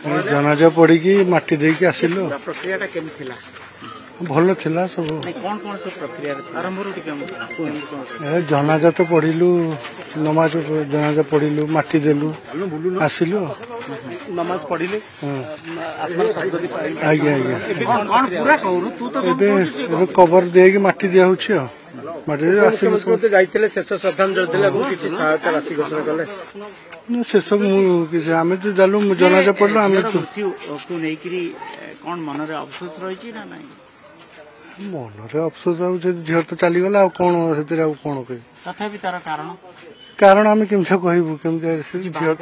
जनाजा पड़ी माटी देकी आसिलु प्रक्रिया केମିତି ଥିଲା भल थिला सब कौन कौन सब प्रक्रिया आरंभ जनाजा तो पढ़िलु नमाज जनाजा पढ़िलु माटी देलु आसिलु नमाज पढ़िले आज्ञा आज्ञा कौन पूरा कहू तू तो एबे कवर देकी माटी दिया होछि माटी दे आसिलु जाइतिले शेष श्रद्धांजलि देले किछि सहायता राशि घोषणा कले शेष आमे तो जालु जनाजा पढ़लु आमे तो तू नेकिरी कौन मन रे अफसोस रही छी ना नहीं मनरे अफसोस आ झील तो चलीगला कौन से कौन कह तथापि तार कारण कारण आम केमती कहबू केमती झील